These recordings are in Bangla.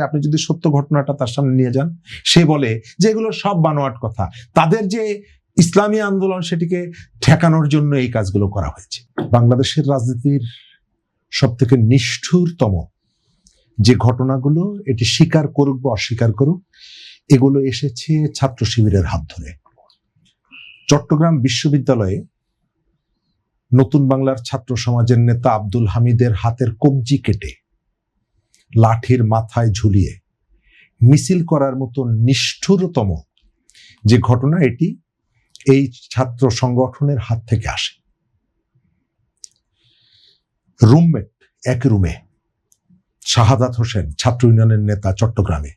আপনি যদি সত্য ঘটনাটা তার সামনে নিয়ে যান, সে বলে যে এগুলো সব বানোয়াট কথা, তাদের যে ইসলামী আন্দোলন সেটিকে ঠেকানোর জন্য এই কাজগুলো করা হয়েছে। বাংলাদেশের রাজনীতির সব থেকে নিষ্ঠুরতম যে ঘটনাগুলো, এটি স্বীকার করুক বা অস্বীকার করুক, এগুলো এসেছে ছাত্র শিবিরের হাত ধরে। চট্টগ্রাম বিশ্ববিদ্যালয়ে নতুন বাংলার ছাত্র সমাজের নেতা আব্দুল হামিদের হাতের কবজি কেটে লাঠির মাথায় ঝুলিয়ে মিছিল করার মতো নিষ্ঠুরতম যে ঘটনা, এটি এই ছাত্র সংগঠনের হাত থেকে আসে। রুমমেট, এক রুমে শাহাদাত হোসেন ছাত্র ইউনিয়নের নেতা চট্টগ্রামে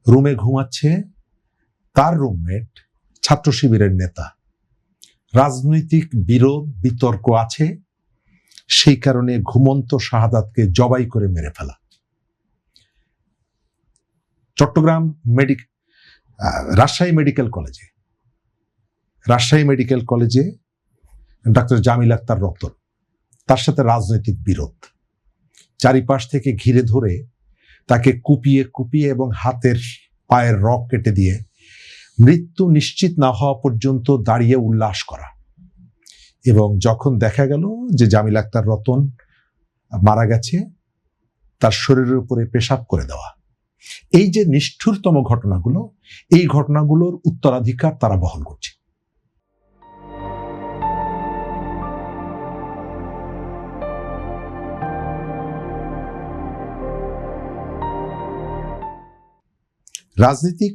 রুমে ঘুমাচ্ছে, তার রুমমেট ছাত্র শিবিরের নেতা। রাজনৈতিক বিরোধ বিতর্ক আছে, সেই কারণে ঘুমন্ত শাহাদাতকে জবাই করে মেরে ফেলা। চট্টগ্রাম রাজশাহী মেডিকেল কলেজে ডাক্তার জামিল আক্তার রতন, তার সাথে রাজনৈতিক বিরোধ, চারিপাশ থেকে ঘিরে ধরে তাকে কুপিয়ে এবং হাতের পায়ের রগ কেটে দিয়ে মৃত্যু নিশ্চিত না হওয়া পর্যন্ত দাঁড়িয়ে উল্লাস করা, এবং যখন দেখা গেল যে জামিল আক্তার রতন মারা গেছে, তার শরীরের উপরে পেশাব করে দেওয়া। এই যে নিষ্ঠুরতম ঘটনাগুলো, এই ঘটনাগুলোর উত্তরাধিকার তারা বহন করছে। রাজনৈতিক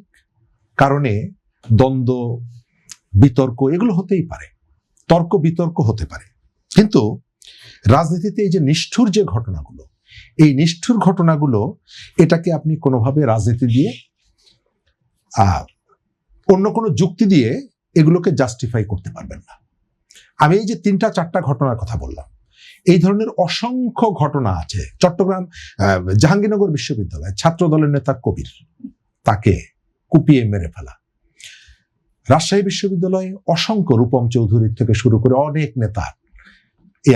কারণে দ্বন্দ্ব বিতর্ক এগুলো হতেই পারে, তর্ক বিতর্ক হতে পারে, কিন্তু রাজনীতিতে এই যে নিষ্ঠুর যে ঘটনাগুলো, এই নিষ্ঠুর ঘটনাগুলো, এটাকে আপনি কোনোভাবে রাজনীতি দিয়ে অন্য কোনো যুক্তি দিয়ে এগুলোকে জাস্টিফাই করতে পারবেন না। আমি এই যে 3-4টা ঘটনার কথা বললাম, এই ধরনের অসংখ্য ঘটনা আছে। চট্টগ্রাম জাহাঙ্গীরনগর বিশ্ববিদ্যালয় ছাত্র দলের নেতা কবির, তাকে কুপিয়ে মেরে ফেলা। রাজশাহী বিশ্ববিদ্যালয়ে অসংখ্য, রূপম চৌধুরী থেকে শুরু করে অনেক নেতা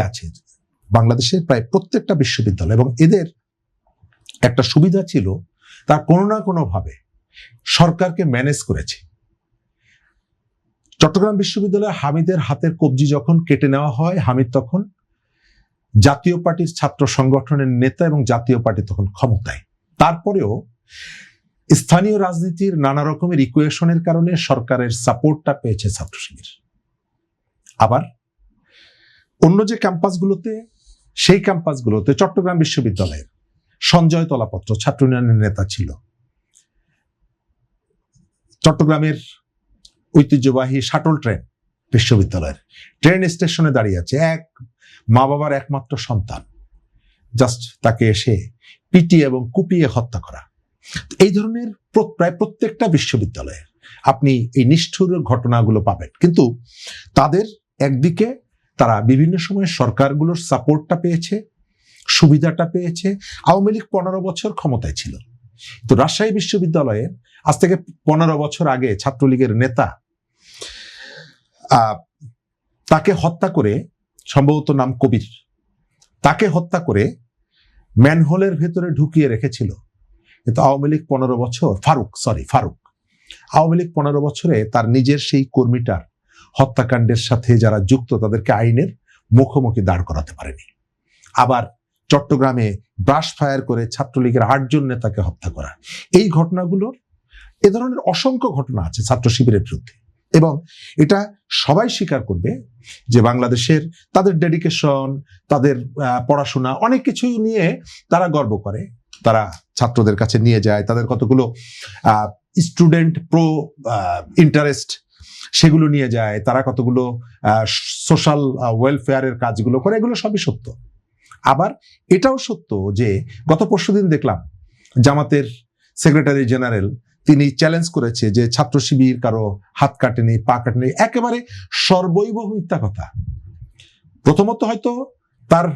আছে বাংলাদেশের প্রায় প্রত্যেকটা বিশ্ববিদ্যালয়, এবং এদের একটা সুবিধা ছিল, তার কোনো না কোনো ভাবে সরকারকে ম্যানেজ করেছে। চট্টগ্রাম বিশ্ববিদ্যালয়ে হামিদের হাতের কবজি যখন কেটে নেওয়া হয়, হামিদ তখন জাতীয় পার্টির ছাত্র সংগঠনের নেতা এবং জাতীয় পার্টি তখন ক্ষমতায়। তারপরেও স্থানীয় রাজনীতির নানা রকমের ইকুয়েশনের কারণে সরকারের সাপোর্টটা পেয়েছে ছাত্র শিবির। আবার অন্য যে ক্যাম্পাসগুলোতে, সেই ক্যাম্পাসগুলোতে চট্টগ্রাম বিশ্ববিদ্যালয়ের সঞ্জয় তলাপত্র ছাত্র ইউনিয়নের নেতা ছিল। চট্টগ্রামের ঐতিহ্যবাহী শাটল ট্রেন বিশ্ববিদ্যালয়ের ট্রেন স্টেশনে দাঁড়িয়ে আছে এক মা বাবার একমাত্র সন্তান, জাস্ট তাকে এসে পিটিয়ে এবং কুপিয়ে হত্যা করা। এই ধরনের প্রায় প্রত্যেকটা বিশ্ববিদ্যালয়ে আপনি এই নিষ্ঠুর ঘটনাগুলো পাবেন, কিন্তু তাদের একদিকে তারা বিভিন্ন সময় সরকারগুলোর সাপোর্টটা পেয়েছে, সুবিধাটা পেয়েছে। আওয়ামী লীগ 15 বছর ক্ষমতায় ছিল, তো রাজশাহী বিশ্ববিদ্যালয়ে আজ থেকে 15 বছর আগে ছাত্রলীগের নেতা তাকে হত্যা করে, সম্ভবত নাম কবির, তাকে হত্যা করে ম্যানহোলের ভেতরে ঢুকিয়ে রেখেছিল। কিন্তু আওয়ামী লীগ 15 বছর, ফারুক আওয়ামী লীগ 15 বছরে তার নিজের সেই কর্মীটার হত্যাকাণ্ডের সাথে যারা যুক্ত, তাদেরকে আইনের মুখোমুখি দাঁড় করাতে পারেনি। আবার চট্টগ্রামে ব্রাশ ফায়ার করে ছাত্রলীগের 8 জন নেতাকে হত্যা করা, এই ঘটনাগুলোর, এ ধরনের অসংখ্য ঘটনা আছে ছাত্র শিবিরের বিরুদ্ধে। এবং এটা সবাই স্বীকার করবে যে বাংলাদেশের তাদের ডেডিকেশন, তাদের পড়াশোনা, অনেক কিছু নিয়ে তারা গর্ব করে। তারা ছাত্রদের কাছে নিয়ে যায় তাদের কতগুলো স্টুডেন্ট প্রো ইন্টারেস্ট, সেগুলো নিয়ে যায়, তারা কতগুলো সোশ্যাল ওয়েলফেয়ারের কাজগুলো করে, এগুলো সবই সত্য। আবার এটাও সত্য যে গত পরশুদিন দেখলাম জামাতের সেক্রেটারি জেনারেল, তিনি চ্যালেঞ্জ করেছে যে ছাত্র শিবির কারো হাত কাটেনি, পা কাটেনি, একেবারে সর্বৈব মিথ্যা কথা। প্রথমত হয়তো তার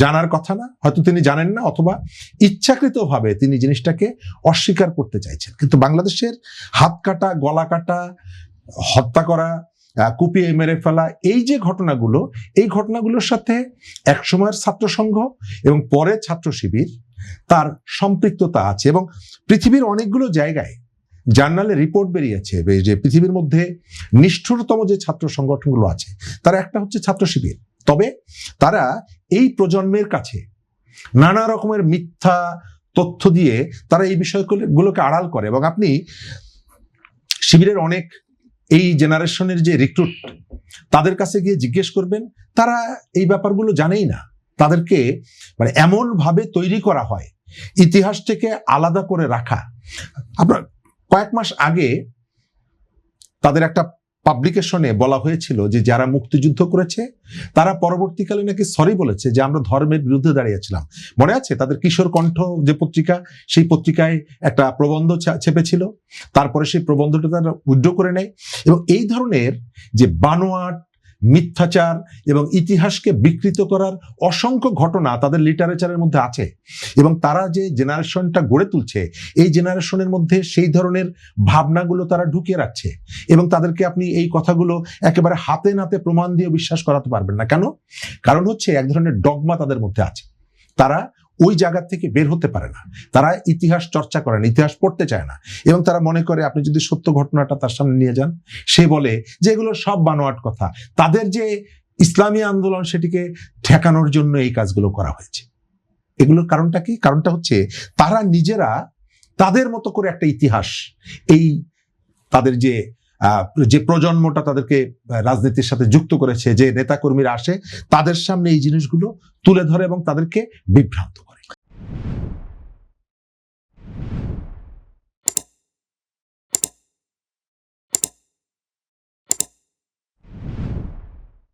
জানার কথা না, হয়তো তিনি জানেন না, অথবা ইচ্ছাকৃতভাবে তিনি জিনিসটাকে অস্বীকার করতে চাইছেন। কিন্তু বাংলাদেশের হাত কাটা, গলা কাটা, হত্যা করা, কুপিয়ে মেরে ফেলা, এই যে ঘটনাগুলো, এই ঘটনাগুলোর সাথে একসময়ের ছাত্র সংঘ এবং পরে ছাত্র শিবির তার সম্পৃক্ততা আছে। এবং পৃথিবীর অনেকগুলো জায়গায় জার্নালে রিপোর্ট বেরিয়েছে যে পৃথিবীর মধ্যে নিষ্ঠুরতম যে ছাত্র সংগঠনগুলো আছে তারা একটা হচ্ছে ছাত্র শিবির। তবে তারা এই প্রজন্মের কাছে নানা রকমের মিথ্যা তথ্য দিয়ে তারা এই বিষয়গুলোকে আড়াল করে। এবং আপনি শিবিরের অনেক এই জেনারেশনের যে রিক্রুট তাদের কাছে গিয়ে জিজ্ঞেস করবেন, তারা এই ব্যাপারগুলো জানেই না। তাদেরকে মানে এমন ভাবে তৈরি করা হয় ইতিহাস থেকে আলাদা করে রাখা। আপনার কয়েক মাস আগে তাদের একটা পাবলিকেশনে বলা হয়েছিল যে যারা মুক্তিযুদ্ধ করেছে তারা পরবর্তীকালে নাকি সরি বলেছে যে আমরা ধর্মের বিরুদ্ধে দাঁড়িয়েছিলাম। মনে আছে তাদের কিশোর কণ্ঠ যে পত্রিকা, সেই পত্রিকায় একটা প্রবন্ধ ছেপেছিল, তারপরে সেই প্রবন্ধটা তারা উইথড্র করে নেয়। এবং এই ধরনের যে বানোয়াট, মিথ্যাচার এবং ইতিহাসকে বিকৃত করার অসংখ্য ঘটনা তাদের লিটারেচারের মধ্যে আছে। এবং তারা যে জেনারেশনটা গড়ে তুলছে এই জেনারেশনের মধ্যে সেই ধরনের ভাবনাগুলো তারা ঢুকিয়ে রাখছে। এবং তাদেরকে আপনি এই কথাগুলো একেবারে হাতে নাতে প্রমাণ দিয়ে বিশ্বাস করাতে পারবেন না। কেন? কারণ হচ্ছে এক ধরনের ডগমা তাদের মধ্যে আছে। তারা ওই জায়গা থেকে বের হতে পারে না। তারা ইতিহাস চর্চা করে না, ইতিহাস পড়তে চায় না। এবং তারা মনে করে আপনি যদি সত্য ঘটনাটা তার সামনে নিয়ে যান, সে বলে যে এগুলো সব বানোয়াট কথা। তাদের যে ইসলামী আন্দোলন সেটিকে ঠেকানোর জন্য এই কাজগুলো করা হয়েছে। এগুলোর কারণটা কি? কারণটা হচ্ছে তারা নিজেরা তাদের মতো করে একটা ইতিহাস, এই তাদের যে প্রজন্মটা তাদেরকে রাজনীতির সাথে যুক্ত করেছে, যে নেতাকর্মীরা আসে তাদের সামনে এই জিনিসগুলো তুলে ধরে এবং তাদেরকে বিভ্রান্ত